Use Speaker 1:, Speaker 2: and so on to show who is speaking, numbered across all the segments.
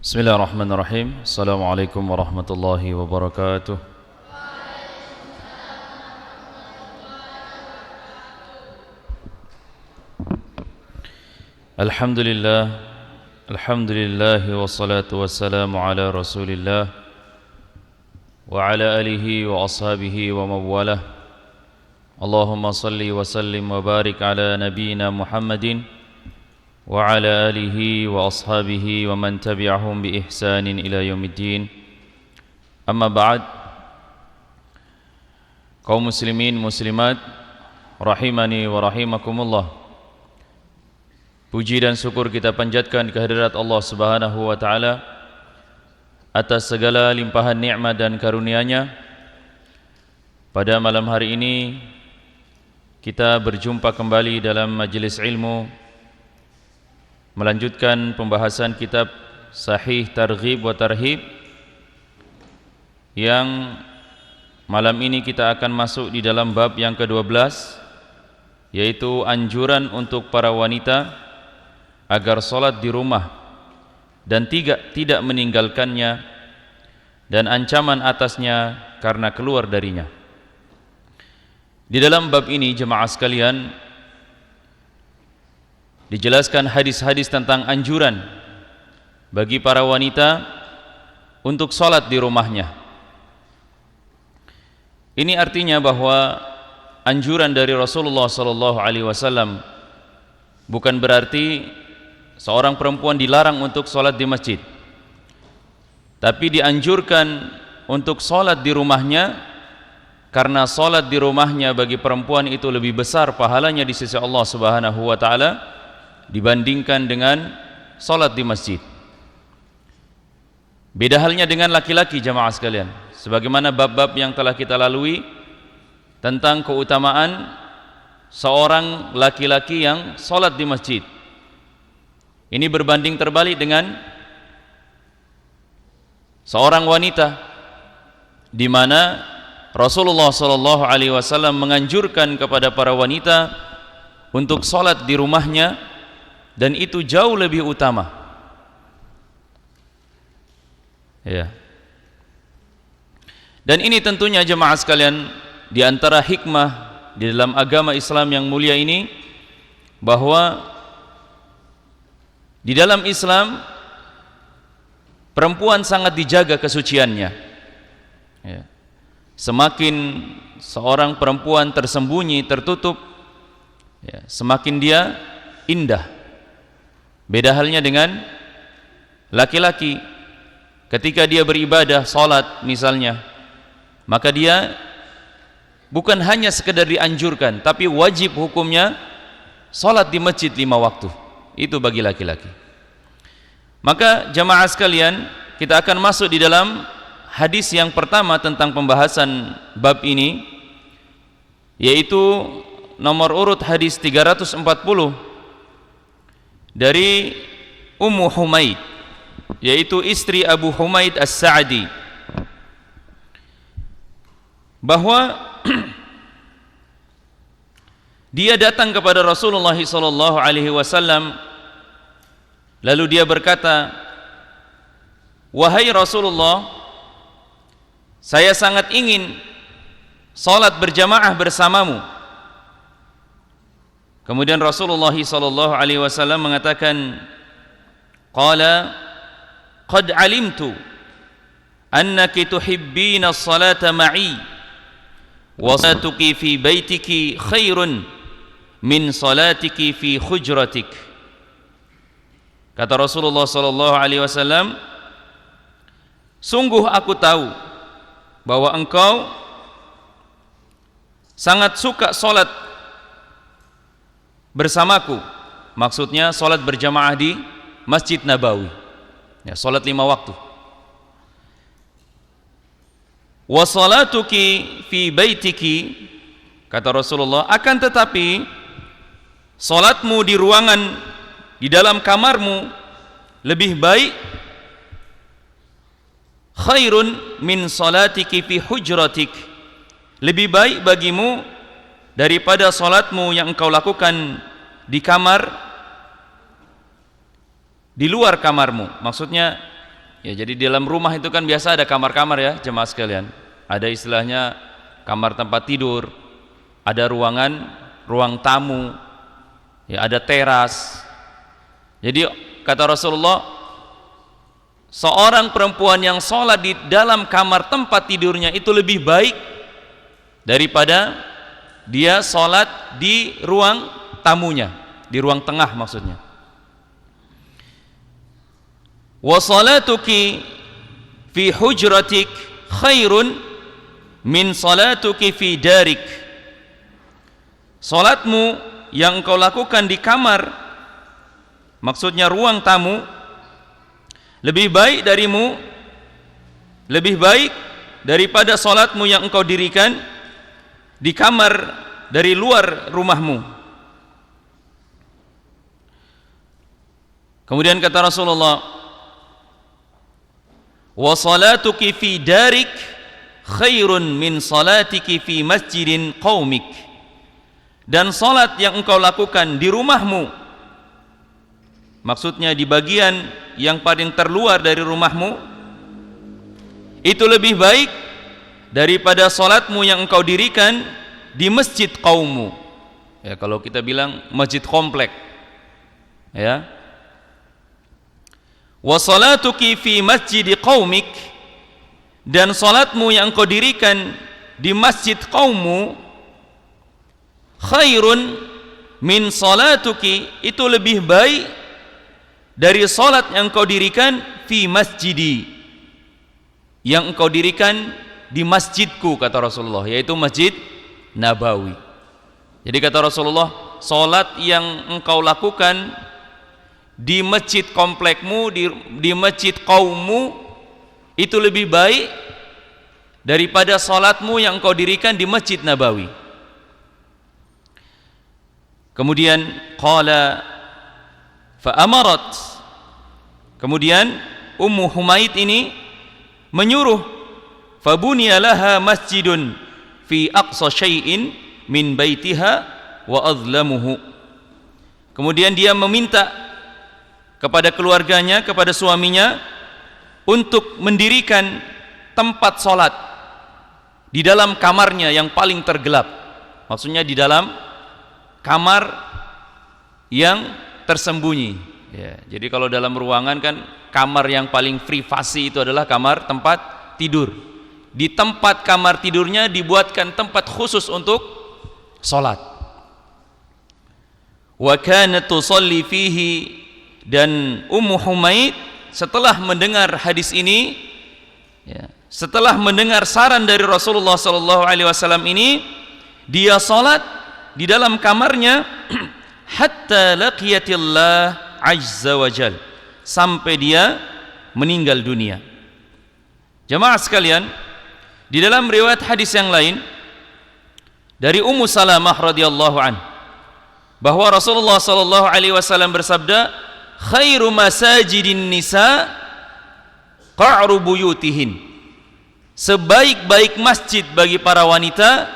Speaker 1: Bismillahirrahmanirrahim. Assalamualaikum warahmatullahi wabarakatuh. Alhamdulillah, alhamdulillah wassalatu wassalamu ala rasulillah wa ala alihi wa ashabihi wa mawalah. Allahumma salli wa sallim wa barik ala nabiyyina Muhammadin wa ala alihi wa ashabihi wa man tabi'ahum bi ihsanin ila yaumiddin. Amma ba'd. Kaum muslimin muslimat rahimani wa rahimakumullah. Puji dan syukur kita panjatkan kehadirat Allah Subhanahu wa taala atas segala limpahan nikmat dan karunia-Nya. Pada malam hari ini kita berjumpa kembali dalam majelis ilmu, melanjutkan pembahasan kitab Sahih Targhib wa Tarhib, yang malam ini kita akan masuk di dalam bab yang ke-12, yaitu anjuran untuk para wanita agar salat di rumah dan tidak meninggalkannya, dan ancaman atasnya karena keluar darinya. Di dalam bab ini jemaah sekalian dijelaskan hadis-hadis tentang anjuran bagi para wanita untuk salat di rumahnya. Ini artinya bahwa anjuran dari Rasulullah SAW bukan berarti seorang perempuan dilarang untuk salat di masjid, tapi dianjurkan untuk salat di rumahnya, karena salat di rumahnya bagi perempuan itu lebih besar pahalanya di sisi Allah Subhanahu wa taala dibandingkan dengan salat di masjid. Beda halnya dengan laki-laki jamaah sekalian, sebagaimana bab-bab yang telah kita lalui tentang keutamaan seorang laki-laki yang salat di masjid. Ini berbanding terbalik dengan seorang wanita, di mana Rasulullah SAW menganjurkan kepada para wanita untuk salat di rumahnya, dan itu jauh lebih utama. Ya. Dan ini tentunya jemaah sekalian, di antara hikmah di dalam agama Islam yang mulia ini, bahwa di dalam Islam perempuan sangat dijaga kesuciannya. Ya. Semakin seorang perempuan tersembunyi, tertutup, ya, semakin dia indah. Beda halnya dengan laki-laki. Ketika dia beribadah, salat misalnya, maka dia bukan hanya sekedar dianjurkan, tapi wajib hukumnya salat di masjid 5 waktu. Itu bagi laki-laki. Maka jamaah sekalian, kita akan masuk di dalam hadis yang pertama tentang pembahasan bab ini, yaitu nomor urut hadis 340 dari Ummu Humaid, yaitu istri Abu Humaid As-Sa'di, bahwa dia datang kepada Rasulullah SAW, lalu dia berkata, "Wahai Rasulullah, saya sangat ingin salat berjamaah bersamamu." Kemudian Rasulullah SAW mengatakan, "Qala qad alimtu annaki tuhibbina as-salata ma'i wa salatuki fi baitiki khairun min salatiki fi hujratik." Kata Rasulullah SAW, "Sungguh aku tahu bahwa engkau sangat suka salat bersamaku." Maksudnya salat berjamaah di Masjid Nabawi, ya, salat 5 waktu. "Wa salatuki fi baitiki," kata Rasulullah, "akan tetapi salatmu di ruangan, di dalam kamarmu lebih baik, khairun min salatiki fi hujratik, lebih baik bagimu daripada salatmu yang engkau lakukan di kamar, di luar kamarmu." Maksudnya Ya, jadi di dalam rumah itu kan biasa ada kamar-kamar ya, jemaah sekalian. Ada istilahnya kamar tempat tidur, ada ruang tamu, ya, ada teras. Jadi kata Rasulullah, seorang perempuan yang sholat di dalam kamar tempat tidurnya itu lebih baik daripada dia sholat di ruang tamunya, di ruang tengah maksudnya. Wa salatuki fi hujratik khairun min salatuki fi darik. Salatmu yang engkau lakukan di kamar, maksudnya ruang tamu, lebih baik daripada salatmu yang engkau dirikan di kamar dari luar rumahmu. Kemudian kata Rasulullah, wa salatuki fi darik khairun min salatiki fi masjidin qaumik. Dan salat yang engkau lakukan di rumahmu, maksudnya di bagian yang paling terluar dari rumahmu, itu lebih baik daripada salatmu yang engkau dirikan di masjid kaummu. Ya, kalau kita bilang masjid komplek, ya. Wa salatuki fi masjidi qaumik, dan salatmu yang engkau dirikan di masjid kaummu, khairun min salatuki, itu lebih baik dari salat yang engkau dirikan fi masjidi, yang engkau dirikan di masjidku, kata Rasulullah, yaitu Masjid Nabawi. Jadi kata Rasulullah, salat yang engkau lakukan di masjid komplekmu, di masjid kaummu, itu lebih baik daripada salatmu yang engkau dirikan di Masjid Nabawi. Kemudian qala fa amarat, kemudian Ummu Humaid ini menyuruh, fabuniya laha masjidun fi aqsa syai'in min baitiha wa adlamuhu. Kemudian dia meminta kepada keluarganya, kepada suaminya, untuk mendirikan tempat sholat di dalam kamarnya yang paling tergelap. Maksudnya di dalam kamar yang tersembunyi, ya. Jadi kalau dalam ruangan kan kamar yang paling privasi itu adalah kamar tempat tidur. Di tempat kamar tidurnya dibuatkan tempat khusus untuk sholat. Wa kanat tusalli fihi, dan Ummu Humaid setelah mendengar hadis ini, ya, setelah mendengar saran dari Rasulullah SAW ini, dia salat di dalam kamarnya hatta laqiyatillah azza wa jal, sampai dia meninggal dunia. Jemaah sekalian, di dalam riwayat hadis yang lain dari Ummu Salamah radhiyallahu anha, bahwa Rasulullah SAW bersabda, khairu masajidin nisa qa'ru buyutihin. Sebaik-baik masjid bagi para wanita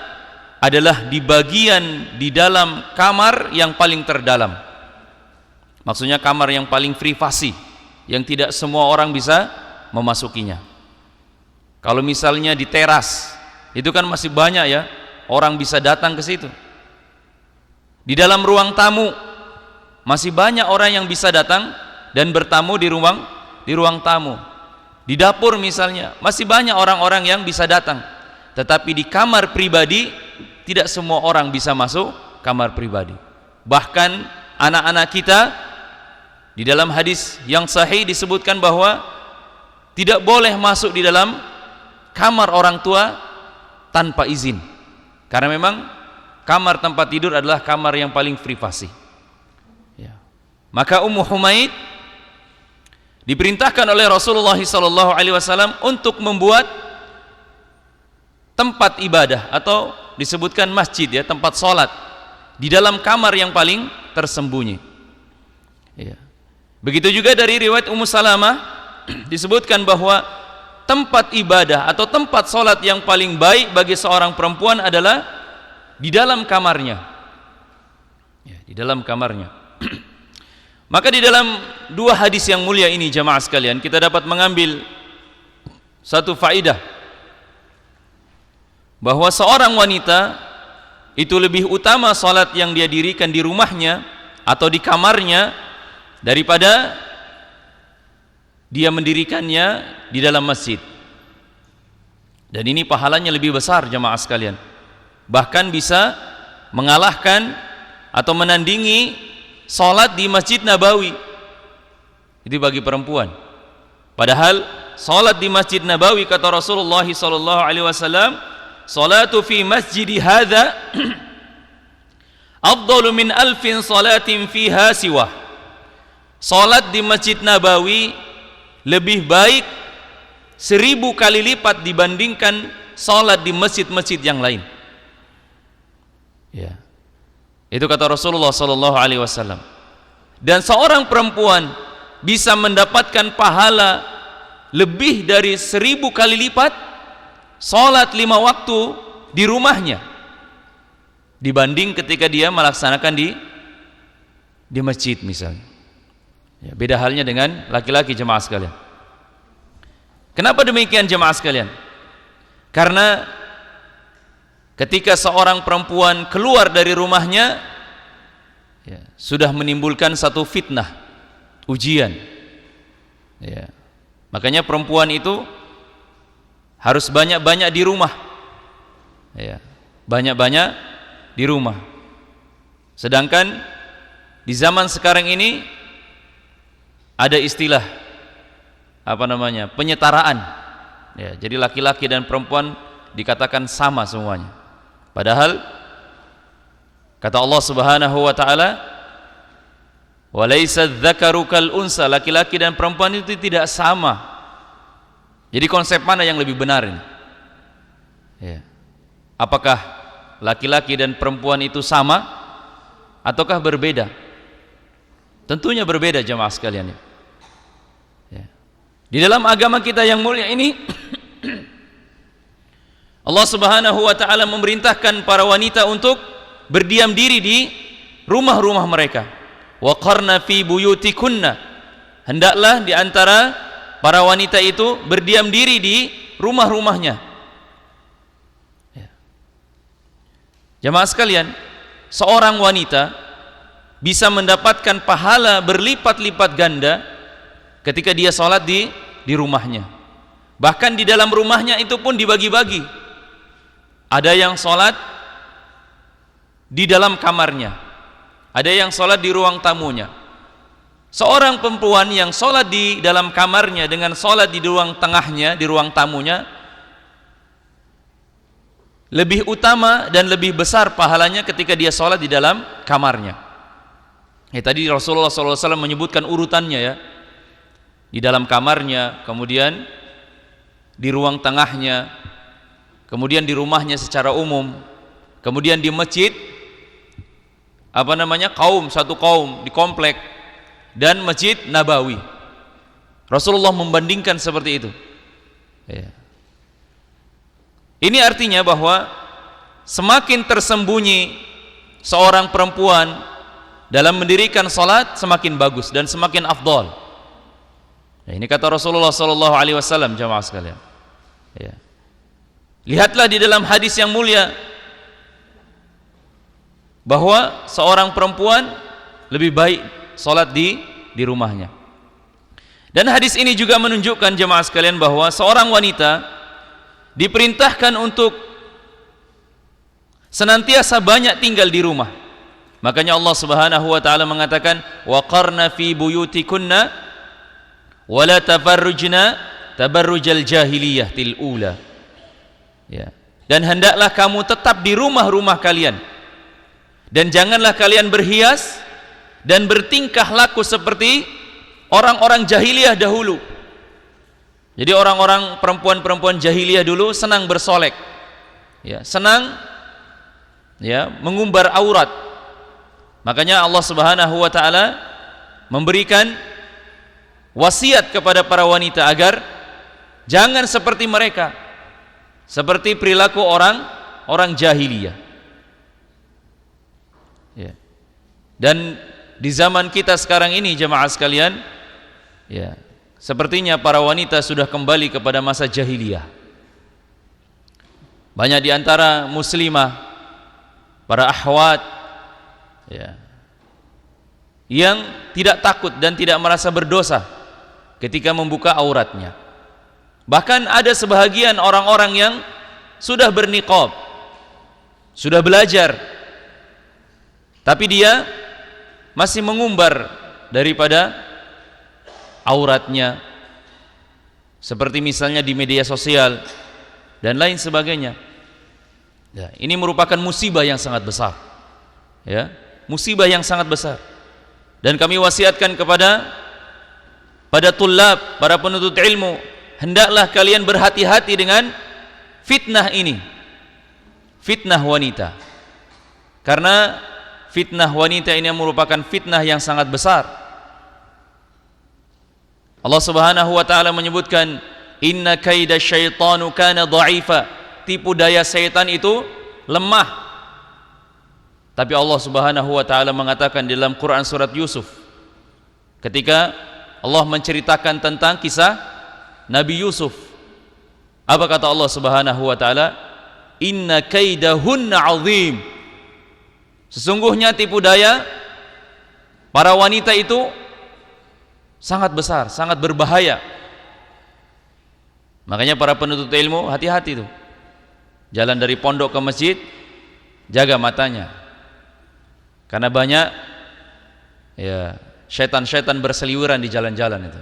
Speaker 1: adalah di bagian di dalam kamar yang paling terdalam. Maksudnya kamar yang paling privasi, yang tidak semua orang bisa memasukinya. Kalau misalnya di teras, itu kan masih banyak ya orang bisa datang ke situ. Di dalam ruang tamu masih banyak orang yang bisa datang dan bertamu di ruang tamu. Di dapur misalnya masih banyak orang-orang yang bisa datang. Tetapi di kamar pribadi tidak semua orang bisa masuk kamar pribadi. Bahkan anak-anak kita, di dalam hadis yang sahih disebutkan bahwa tidak boleh masuk di dalam kamar orang tua tanpa izin. Karena memang kamar tempat tidur adalah kamar yang paling privasi. Maka Ummu Humaid diperintahkan oleh Rasulullah SAW untuk membuat tempat ibadah, atau disebutkan masjid, ya, tempat sholat di dalam kamar yang paling tersembunyi, ya. Begitu juga dari riwayat Ummu Salamah disebutkan bahwa tempat ibadah atau tempat sholat yang paling baik bagi seorang perempuan adalah di dalam kamarnya, ya, di dalam kamarnya. Maka di dalam dua hadis yang mulia ini jamaah sekalian, kita dapat mengambil satu faidah bahwa seorang wanita itu lebih utama salat yang dia dirikan di rumahnya atau di kamarnya daripada dia mendirikannya di dalam masjid. Dan ini pahalanya lebih besar jamaah sekalian, bahkan bisa mengalahkan atau menandingi salat di Masjid Nabawi. Itu bagi perempuan. Padahal salat di Masjid Nabawi, kata Rasulullah sallallahu alaihi wasallam, salatu fi masjidi hadza afdalu min alfin salatin fiha siwah. Salat di Masjid Nabawi lebih baik 1000 kali lipat dibandingkan salat di masjid-masjid yang lain. Ya. Itu kata Rasulullah sallallahu alaihi wasallam. Dan seorang perempuan bisa mendapatkan pahala lebih dari 1000 kali lipat salat 5 waktu di rumahnya dibanding ketika dia melaksanakan di masjid misalnya. Ya, beda halnya dengan laki-laki jemaah sekalian. Kenapa demikian jemaah sekalian? Karena ketika seorang perempuan keluar dari rumahnya, ya, sudah menimbulkan satu fitnah, ujian. Ya. Makanya perempuan itu harus banyak-banyak di rumah. Ya. Banyak-banyak di rumah. Sedangkan di zaman sekarang ini ada istilah penyetaraan. Ya, jadi laki-laki dan perempuan dikatakan sama semuanya. Padahal kata Allah Subhanahu wa taala, "Walaysa dzakaru kal unsa", laki-laki dan perempuan itu tidak sama. Jadi konsep mana yang lebih benar ini? Ya. Apakah laki-laki dan perempuan itu sama ataukah berbeda? Tentunya berbeda jemaah sekalian. Ya. Di dalam agama kita yang mulia ini Allah Subhanahu wa taala memerintahkan para wanita untuk berdiam diri di rumah-rumah mereka. Wa qarna fi buyutikunna, hendaklah di antara para wanita itu berdiam diri di rumah-rumahnya. Ya. Jemaah sekalian, seorang wanita bisa mendapatkan pahala berlipat-lipat ganda ketika dia sholat di rumahnya. Bahkan di dalam rumahnya itu pun dibagi-bagi. Ada yang sholat di dalam kamarnya, ada yang sholat di ruang tamunya. Seorang perempuan yang sholat di dalam kamarnya dengan sholat di ruang tengahnya, di ruang tamunya, lebih utama dan lebih besar pahalanya ketika dia sholat di dalam kamarnya. Tadi Rasulullah SAW menyebutkan urutannya, ya, di dalam kamarnya, kemudian di ruang tengahnya, kemudian di rumahnya secara umum, kemudian di masjid, satu kaum di komplek, dan Masjid Nabawi. Rasulullah membandingkan seperti itu. Ya. Ini artinya bahwa semakin tersembunyi seorang perempuan dalam mendirikan salat, semakin bagus dan semakin afdal. Ya, ini kata Rasulullah sallallahu alaihi wasallam jamaah sekalian. Ya. Lihatlah di dalam hadis yang mulia bahwa seorang perempuan lebih baik salat di rumahnya. Dan hadis ini juga menunjukkan jemaah sekalian bahwa seorang wanita diperintahkan untuk senantiasa banyak tinggal di rumah. Makanya Allah Subhanahu wa taala mengatakan, "Wa qarna fi buyutikunna wa la tabarrujna tabarrujal jahiliyah til ula." Ya. Dan hendaklah kamu tetap di rumah-rumah kalian, dan janganlah kalian berhias dan bertingkah laku seperti orang-orang jahiliyah dahulu. Jadi orang-orang perempuan-perempuan jahiliyah dulu senang bersolek, ya, senang, ya, mengumbar aurat. Makanya Allah Subhanahu wa taala memberikan wasiat kepada para wanita agar jangan seperti mereka, seperti perilaku orang jahiliyah. Ya. Dan di zaman kita sekarang ini jemaah sekalian, ya, sepertinya para wanita sudah kembali kepada masa jahiliyah. Banyak di antara muslimah, para akhwat, ya, yang tidak takut dan tidak merasa berdosa ketika membuka auratnya. Bahkan ada sebahagian orang-orang yang sudah berniqab, sudah belajar, tapi dia masih mengumbar daripada auratnya, seperti misalnya di media sosial dan lain sebagainya. Ya, ini merupakan musibah yang sangat besar, ya, musibah yang sangat besar. Dan kami wasiatkan kepada tulab, para penuntut ilmu, hendaklah kalian berhati-hati dengan fitnah ini, fitnah wanita, karena fitnah wanita ini merupakan fitnah yang sangat besar. Allah Subhanahu wa taala menyebutkan, inna kaida syaitanu kana dha'ifa, tipu daya syaitan itu lemah. Tapi Allah Subhanahu wa taala mengatakan dalam Quran surat Yusuf, ketika Allah menceritakan tentang kisah Nabi Yusuf, apa kata Allah Subhanahu wa taala? Inna kaidahunna 'azim. Sesungguhnya tipu daya para wanita itu sangat besar, sangat berbahaya. Makanya para penuntut ilmu hati-hati tuh. Jalan dari pondok ke masjid, jaga matanya. Karena banyak ya syaitan-syaitan berseliweran di jalan-jalan itu.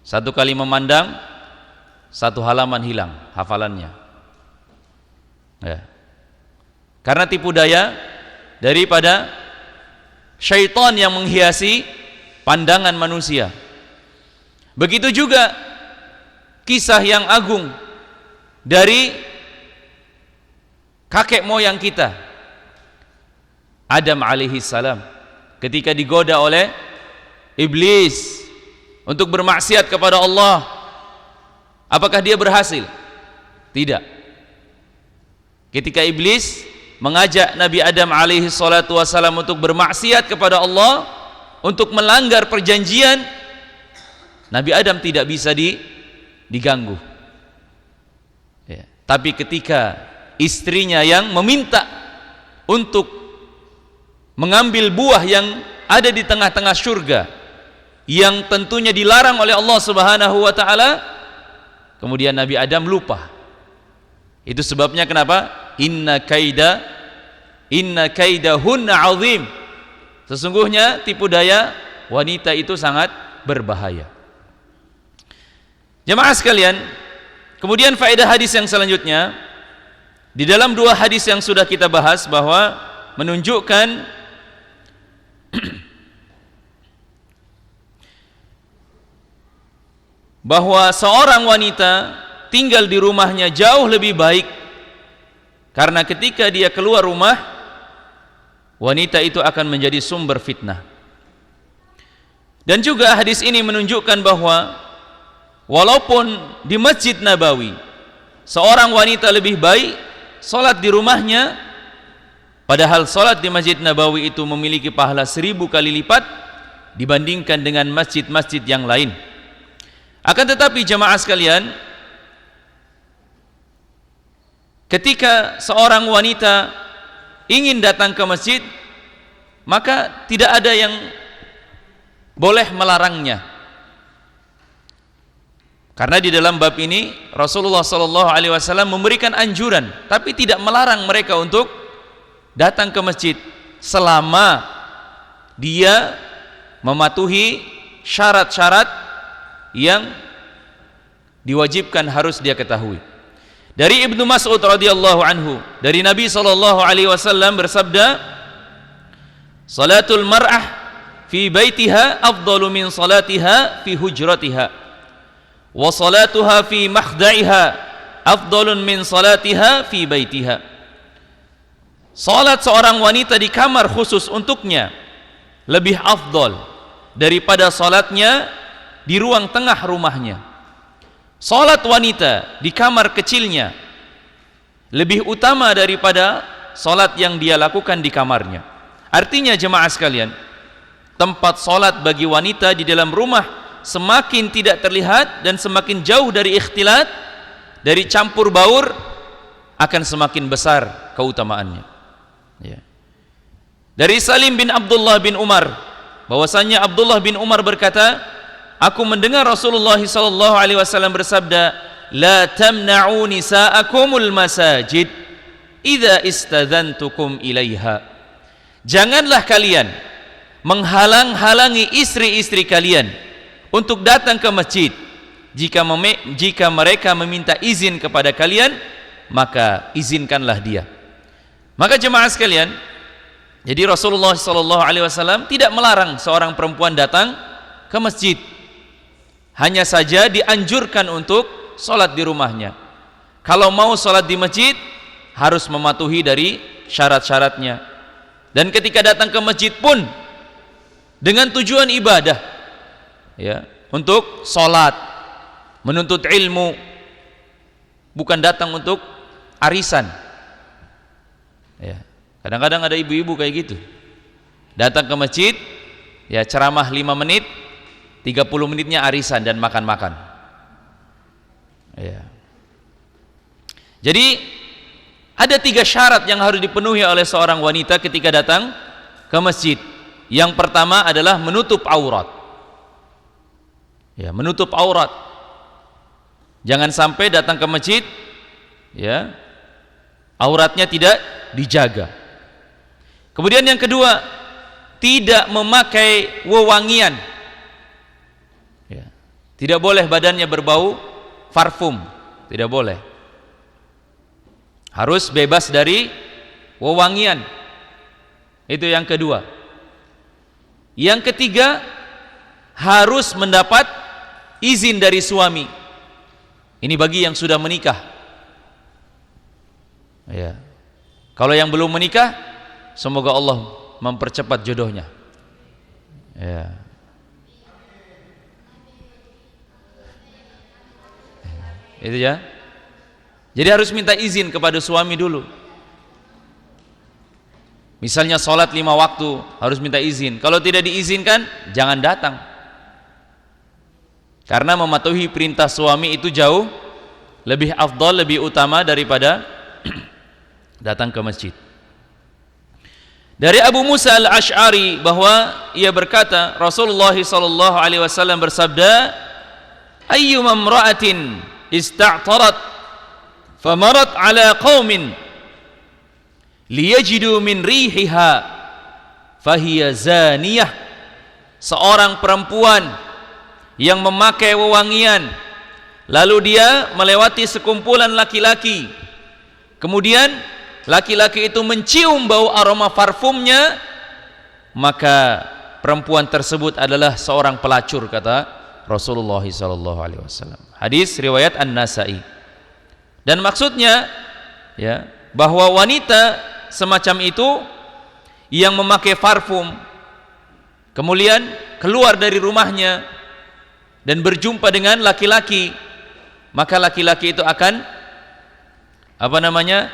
Speaker 1: Satu kali memandang, satu halaman hilang hafalannya. Ya. Karena tipu daya daripada syaitan yang menghiasi pandangan manusia. Begitu juga kisah yang agung dari kakek moyang kita, Adam alaihi salam, ketika digoda oleh iblis untuk bermaksiat kepada Allah. Apakah dia berhasil? Tidak. Ketika iblis mengajak Nabi Adam alaihi salatu wasalam untuk bermaksiat kepada Allah, untuk melanggar perjanjian, Nabi Adam tidak bisa diganggu. Ya. Tapi ketika istrinya yang meminta untuk mengambil buah yang ada di tengah-tengah surga, yang tentunya dilarang oleh Allah Subhanahu wa taala, kemudian Nabi Adam lupa. Itu sebabnya kenapa? Inna kaidahunna 'azim. Sesungguhnya tipu daya wanita itu sangat berbahaya. Jemaah sekalian, kemudian faedah hadis yang selanjutnya, di dalam dua hadis yang sudah kita bahas, bahwa menunjukkan bahwa seorang wanita tinggal di rumahnya jauh lebih baik, karena ketika dia keluar rumah, wanita itu akan menjadi sumber fitnah. Dan juga hadis ini menunjukkan bahwa walaupun di Masjid Nabawi seorang wanita lebih baik salat di rumahnya, padahal salat di Masjid Nabawi itu memiliki pahala 1000 kali lipat dibandingkan dengan masjid-masjid yang lain. Akan tetapi jemaah sekalian, ketika seorang wanita ingin datang ke masjid, maka tidak ada yang boleh melarangnya. Karena di dalam bab ini Rasulullah SAW memberikan anjuran, tapi tidak melarang mereka untuk datang ke masjid selama dia mematuhi syarat-syarat yang diwajibkan harus dia ketahui. Dari Ibnu Mas'ud radhiyallahu anhu, dari Nabi SAW bersabda, salatul mar'ah fi baitiha afdalu min salatiha fi hujratiha, wa salatuha fi makhda'iha afdalun min salatiha fi baitiha. Salat seorang wanita di kamar khusus untuknya lebih afdal daripada salatnya di ruang tengah rumahnya. Salat wanita di kamar kecilnya lebih utama daripada salat yang dia lakukan di kamarnya. Artinya jemaah sekalian, tempat solat bagi wanita di dalam rumah semakin tidak terlihat dan semakin jauh dari ikhtilat, dari campur baur, akan semakin besar keutamaannya. Ya. Dari Salim bin Abdullah bin Umar, bahwasanya Abdullah bin Umar berkata, aku mendengar Rasulullah SAW bersabda, la tamna'u nisa'akumul masajid idza istadzantukum ilaiha. Janganlah kalian menghalang-halangi istri-istri kalian untuk datang ke masjid. Jika mereka meminta izin kepada kalian, maka izinkanlah dia. Maka jemaah sekalian, jadi Rasulullah SAW tidak melarang seorang perempuan datang ke masjid. Hanya saja dianjurkan untuk sholat di rumahnya. Kalau mau sholat di masjid, harus mematuhi dari syarat-syaratnya. Dan ketika datang ke masjid pun dengan tujuan ibadah, ya, untuk sholat, menuntut ilmu, bukan datang untuk arisan. Ya, kadang-kadang ada ibu-ibu kayak gitu, datang ke masjid, ya ceramah 5 menit, 30 menitnya arisan dan makan-makan. Ya. Jadi ada 3 syarat yang harus dipenuhi oleh seorang wanita ketika datang ke masjid. Yang pertama adalah menutup aurat. Ya, menutup aurat. Jangan sampai datang ke masjid, ya, auratnya tidak dijaga. Kemudian yang kedua, tidak memakai wewangian. Ya, tidak boleh badannya berbau parfum, tidak boleh. Harus bebas dari wewangian. Itu yang kedua. Yang ketiga, harus mendapat izin dari suami. Ini bagi yang sudah menikah. Ya. Kalau yang belum menikah, semoga Allah mempercepat jodohnya. Ya. Itu ya. Jadi harus minta izin kepada suami dulu. Misalnya sholat 5 waktu, harus minta izin. Kalau tidak diizinkan, jangan datang. Karena mematuhi perintah suami itu jauh lebih afdal, lebih utama daripada datang ke masjid. Dari Abu Musa al-Ash'ari bahwa ia berkata, Rasulullah SAW bersabda, ayyuma imra'atin ista'tarat famarat ala qaumin liyajidu min rihiha fahiya zaniyah. Seorang perempuan yang memakai wewangian, lalu dia melewati sekumpulan laki-laki, kemudian laki-laki itu mencium bau aroma parfumnya, maka perempuan tersebut adalah seorang pelacur, kata Rasulullah SAW. Hadis riwayat An-Nasa'i. Dan maksudnya, ya, bahwa wanita semacam itu yang memakai parfum, kemudian keluar dari rumahnya dan berjumpa dengan laki-laki, maka laki-laki itu akan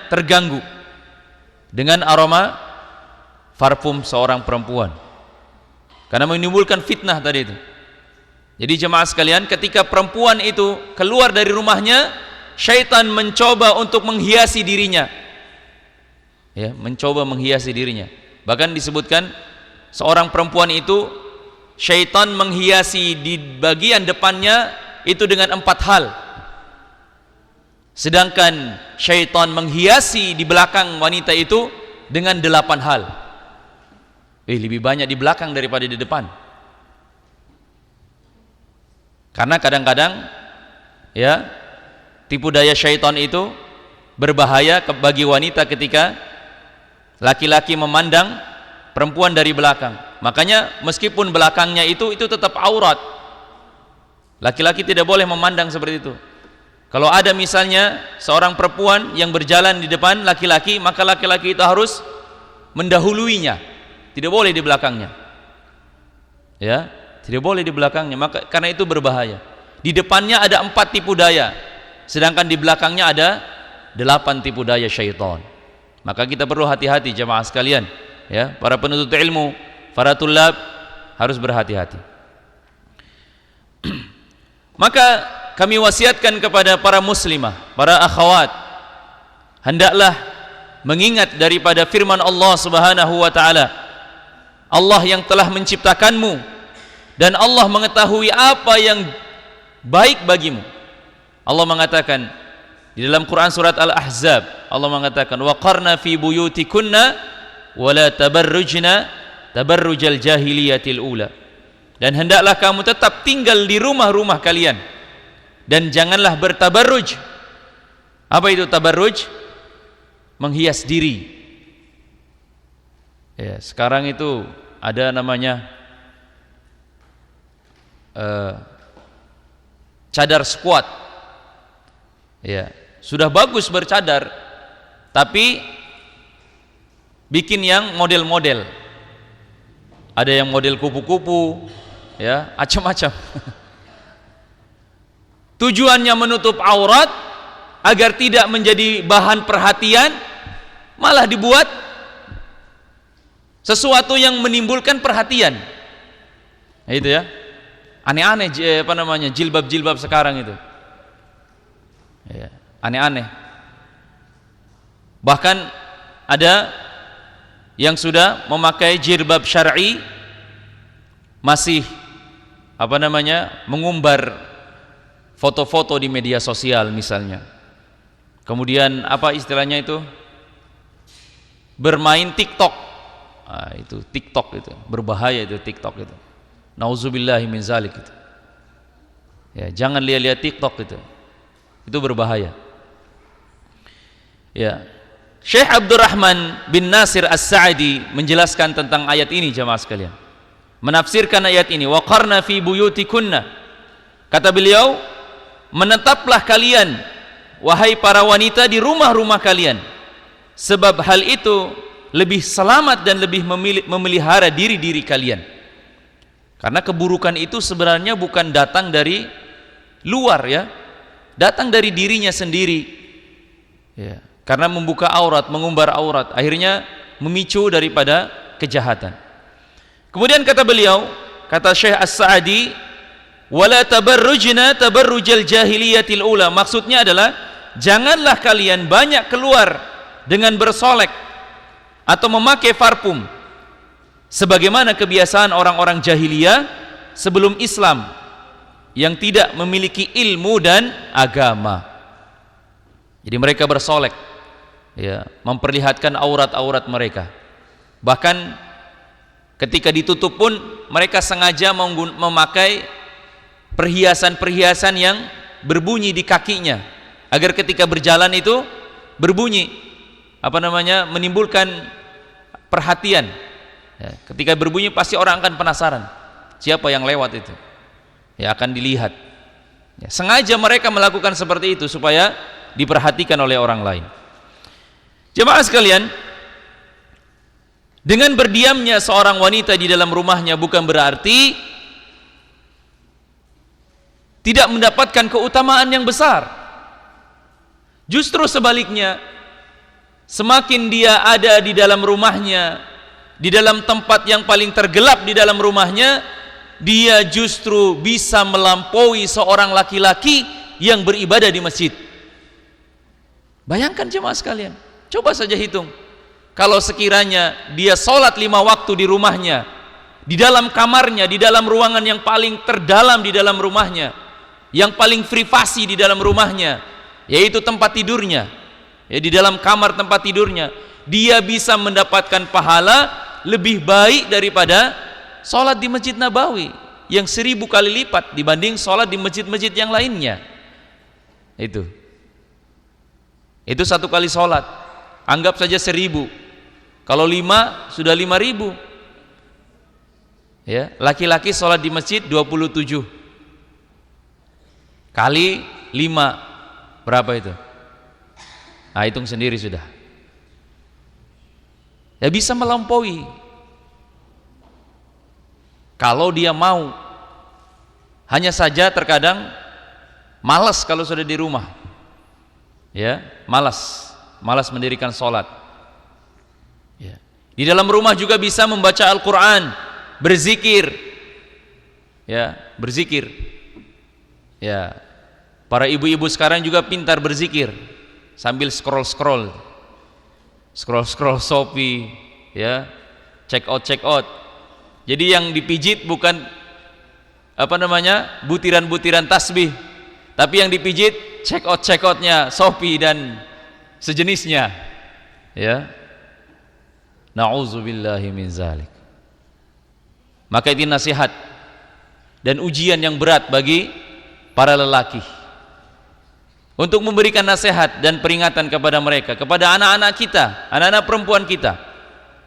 Speaker 1: terganggu dengan aroma parfum seorang perempuan, karena menimbulkan fitnah tadi itu. Jadi jemaah sekalian, ketika perempuan itu keluar dari rumahnya, syaitan mencoba untuk menghiasi dirinya, ya, mencoba menghiasi dirinya. Bahkan disebutkan seorang perempuan itu syaitan menghiasi di bagian depannya itu dengan 4 hal, sedangkan syaitan menghiasi di belakang wanita itu dengan 8 hal. Lebih banyak di belakang daripada di depan. Karena kadang-kadang, ya, tipu daya syaitan itu berbahaya bagi wanita ketika laki-laki memandang perempuan dari belakang. Makanya meskipun belakangnya itu tetap aurat, laki-laki tidak boleh memandang seperti itu. Kalau ada misalnya seorang perempuan yang berjalan di depan laki-laki, maka laki-laki itu harus mendahuluinya, tidak boleh di belakangnya. Ya, tidak boleh di belakangnya, maka karena itu berbahaya. Di depannya ada 4 tipu daya, sedangkan di belakangnya ada 8 tipu daya syaitan. Maka kita perlu hati-hati jemaah sekalian, ya, para penuntut ilmu, para tulab harus berhati-hati. Maka kami wasiatkan kepada para muslimah, para akhwat, hendaklah mengingat daripada firman Allah Subhanahu wa taala. Allah yang telah menciptakanmu dan Allah mengetahui apa yang baik bagimu. Allah mengatakan di dalam Quran surat Al-Ahzab, Allah mengatakan waqarna fi buyutikunna wala tabarrujna tabarrujal jahiliyatil ula. Dan hendaklah kamu tetap tinggal di rumah-rumah kalian dan janganlah bertabarruj. Apa itu tabarruj? Menghias diri. Ya, sekarang itu ada namanya cadar squat. Ya, sudah bagus bercadar, tapi bikin yang model-model. Ada yang model kupu-kupu, ya, macam-macam. Tujuannya menutup aurat agar tidak menjadi bahan perhatian, malah dibuat sesuatu yang menimbulkan perhatian. Nah, itu ya. Aneh-aneh apa namanya? Jilbab-jilbab sekarang itu. Ya, aneh-aneh. Bahkan ada yang sudah memakai jilbab syar'i masih apa namanya? Mengumbar foto-foto di media sosial misalnya. Kemudian apa istilahnya itu? Bermain TikTok. Nah, itu TikTok itu berbahaya, itu TikTok itu. Nauzubillahi min zalik itu. Ya, jangan lihat-lihat TikTok itu. Itu berbahaya. Ya. Syekh Abdurrahman bin Nasir As-Sa'di menjelaskan tentang ayat ini jemaah sekalian. Menafsirkan ayat ini, waqarna fi buyutikunna. Kata beliau, menetaplah kalian wahai para wanita di rumah-rumah kalian, sebab hal itu lebih selamat dan lebih memelihara diri-diri kalian. Karena keburukan itu sebenarnya bukan datang dari luar, ya, datang dari dirinya sendiri, ya. Karena membuka aurat, mengumbar aurat, akhirnya memicu daripada kejahatan. Kemudian kata beliau, kata Syekh As-Sa'di, wala tabarrujna tabarrujal jahiliyatil ula. Maksudnya adalah janganlah kalian banyak keluar dengan bersolek atau memakai parfum sebagaimana kebiasaan orang-orang jahiliyah sebelum Islam yang tidak memiliki ilmu dan agama. Jadi mereka bersolek, ya, memperlihatkan aurat-aurat mereka. Bahkan ketika ditutup pun mereka sengaja memakai perhiasan-perhiasan yang berbunyi di kakinya agar ketika berjalan itu berbunyi, apa namanya, menimbulkan perhatian. Ya, ketika berbunyi pasti orang akan penasaran siapa yang lewat itu, ya, akan dilihat. Ya, sengaja mereka melakukan seperti itu supaya diperhatikan oleh orang lain. Jemaah sekalian, dengan berdiamnya seorang wanita di dalam rumahnya bukan berarti tidak mendapatkan keutamaan yang besar. Justru sebaliknya, semakin dia ada di dalam rumahnya, di dalam tempat yang paling tergelap di dalam rumahnya, dia justru bisa melampaui seorang laki-laki yang beribadah di masjid. Bayangkan jemaah sekalian, coba saja hitung, kalau sekiranya dia sholat 5 waktu di rumahnya, di dalam kamarnya, di dalam ruangan yang paling terdalam di dalam rumahnya, yang paling privasi di dalam rumahnya, yaitu tempat tidurnya, ya, di dalam kamar tempat tidurnya, dia bisa mendapatkan pahala lebih baik daripada sholat di Masjid Nabawi yang 1000 kali lipat dibanding sholat di masjid-masjid yang lainnya. Itu 1 kali sholat, anggap saja 1000. Kalau 5 sudah 5000. Ya, laki-laki sholat di masjid 27 kali 5 berapa itu? Nah, hitung sendiri sudah. Ya, bisa melampaui kalau dia mau. Hanya saja terkadang malas kalau sudah di rumah, ya, malas mendirikan sholat, ya. Di dalam rumah juga bisa membaca Al-Quran, berzikir, ya, berzikir. Ya, para ibu-ibu sekarang juga pintar berzikir sambil scroll Shopee, ya, check out. Jadi yang dipijit bukan butiran-butiran tasbih, tapi yang dipijit check outnya Shopee dan sejenisnya, ya. Na'udzubillahi min zalik. Maka ini nasihat dan ujian yang berat bagi para lelaki untuk memberikan nasihat dan peringatan kepada mereka, kepada anak-anak kita, anak-anak perempuan kita,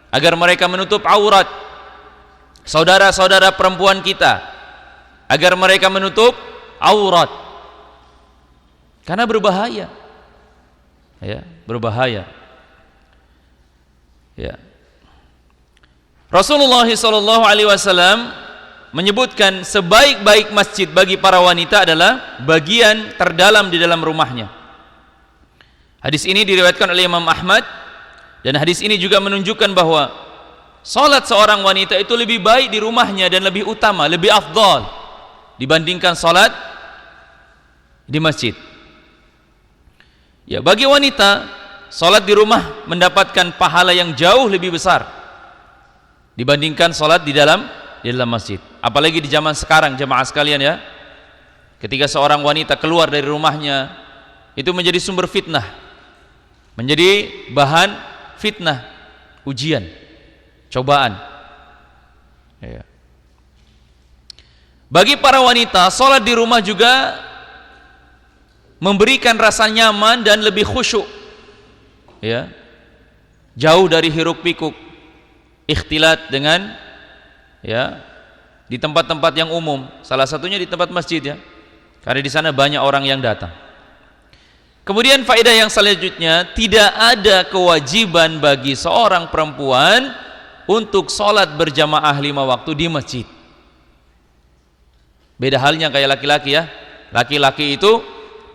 Speaker 1: agar mereka menutup aurat saudara-saudara perempuan kita, agar mereka menutup aurat, karena berbahaya, ya, berbahaya, ya. Rasulullah SAW menyebutkan sebaik-baik masjid bagi para wanita adalah bagian terdalam di dalam rumahnya. Hadis ini diriwayatkan oleh Imam Ahmad, dan hadis ini juga menunjukkan bahwa salat seorang wanita itu lebih baik di rumahnya dan lebih utama, lebih afdal dibandingkan salat di masjid. Ya, bagi wanita salat di rumah mendapatkan pahala yang jauh lebih besar dibandingkan salat di dalam masjid. Apalagi di zaman sekarang, jemaah sekalian, ya, ketika seorang wanita keluar dari rumahnya, itu menjadi sumber fitnah, menjadi bahan fitnah, ujian, cobaan, ya. Bagi para wanita, salat di rumah juga memberikan rasa nyaman dan lebih khusyuk, ya, jauh dari hiruk pikuk, ikhtilat dengan, ya, di tempat-tempat yang umum, salah satunya di tempat masjid, ya, karena di sana banyak orang yang datang. Kemudian faedah yang selanjutnya, tidak ada kewajiban bagi seorang perempuan untuk sholat berjamaah 5 waktu di masjid. Beda halnya kayak laki-laki, ya.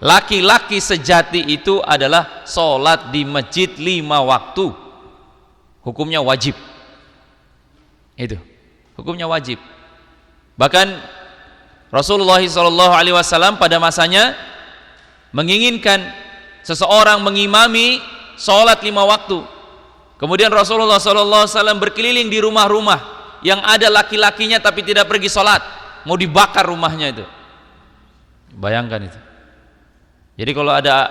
Speaker 1: Laki-laki sejati itu adalah sholat di masjid 5 waktu, hukumnya wajib. Itu hukumnya wajib. Bahkan Rasulullah SAW pada masanya menginginkan seseorang mengimami sholat 5 waktu. Kemudian Rasulullah SAW berkeliling di rumah-rumah yang ada laki-lakinya tapi tidak pergi sholat, mau dibakar rumahnya itu. Bayangkan itu. Jadi kalau ada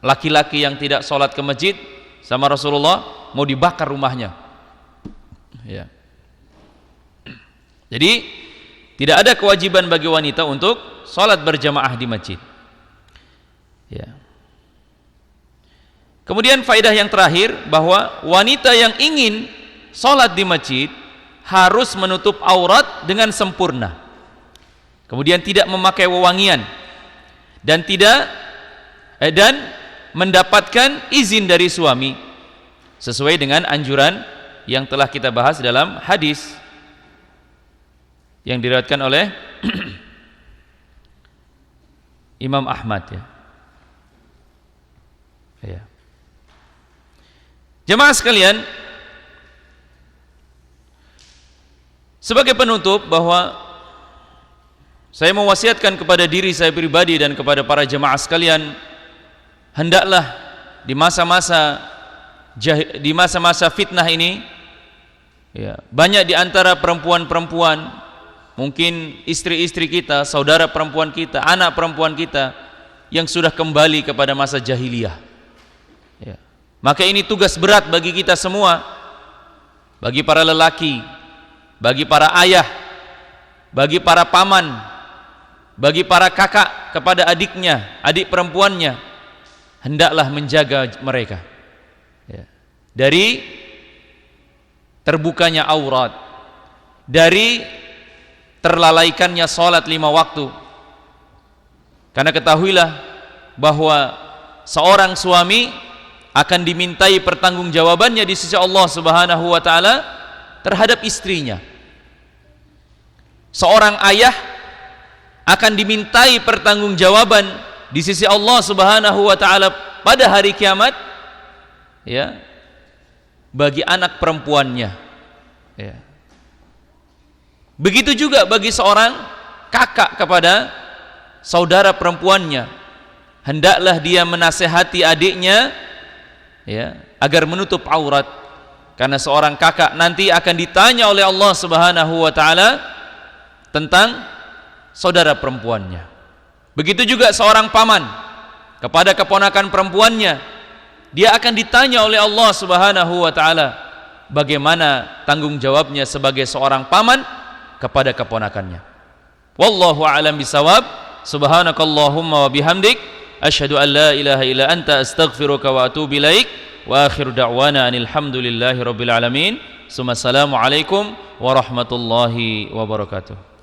Speaker 1: laki-laki yang tidak sholat ke masjid sama Rasulullah, mau dibakar rumahnya, ya. Jadi tidak ada kewajiban bagi wanita untuk sholat berjamaah di masjid, ya. Kemudian faedah yang terakhir, bahwa wanita yang ingin sholat di masjid harus menutup aurat dengan sempurna, kemudian tidak memakai wewangian, dan mendapatkan izin dari suami sesuai dengan anjuran yang telah kita bahas dalam hadis yang diriwayatkan oleh Imam Ahmad, ya. Ya. Jemaah sekalian, sebagai penutup, bahwa saya mewasiatkan kepada diri saya pribadi dan kepada para jemaah sekalian, hendaklah di masa-masa fitnah ini, ya, banyak di antara perempuan-perempuan, mungkin istri-istri kita, saudara perempuan kita, anak perempuan kita yang sudah kembali kepada masa jahiliyah, ya. Maka ini tugas berat bagi kita semua, bagi para lelaki, bagi para ayah, bagi para paman, bagi para kakak kepada adiknya, adik perempuannya, hendaklah menjaga mereka, ya, dari terbukanya aurat, dari terlalaikannya sholat 5 waktu. Karena ketahuilah bahwa seorang suami akan dimintai pertanggungjawabannya di sisi Allah Subhanahu wa taala terhadap istrinya. Seorang ayah akan dimintai pertanggungjawaban di sisi Allah Subhanahu wa taala pada hari kiamat, ya, bagi anak perempuannya, ya. Begitu juga bagi seorang kakak kepada saudara perempuannya, hendaklah dia menasehati adiknya, ya, agar menutup aurat, karena seorang kakak nanti akan ditanya oleh Allah Subhanahu wa taala tentang saudara perempuannya. Begitu juga seorang paman kepada keponakan perempuannya, dia akan ditanya oleh Allah Subhanahu wa taala bagaimana tanggung jawabnya sebagai seorang paman kepada keponakannya. Wallahu a'lam bisawab. Subhanakallahumma wa bihamdik asyhadu an la ilaha illa anta astaghfiruka wa atubu ilaik. Wa akhiru da'wana anil hamdulillahi rabbil alamin. Assalamu alaikum warahmatullahi wabarakatuh.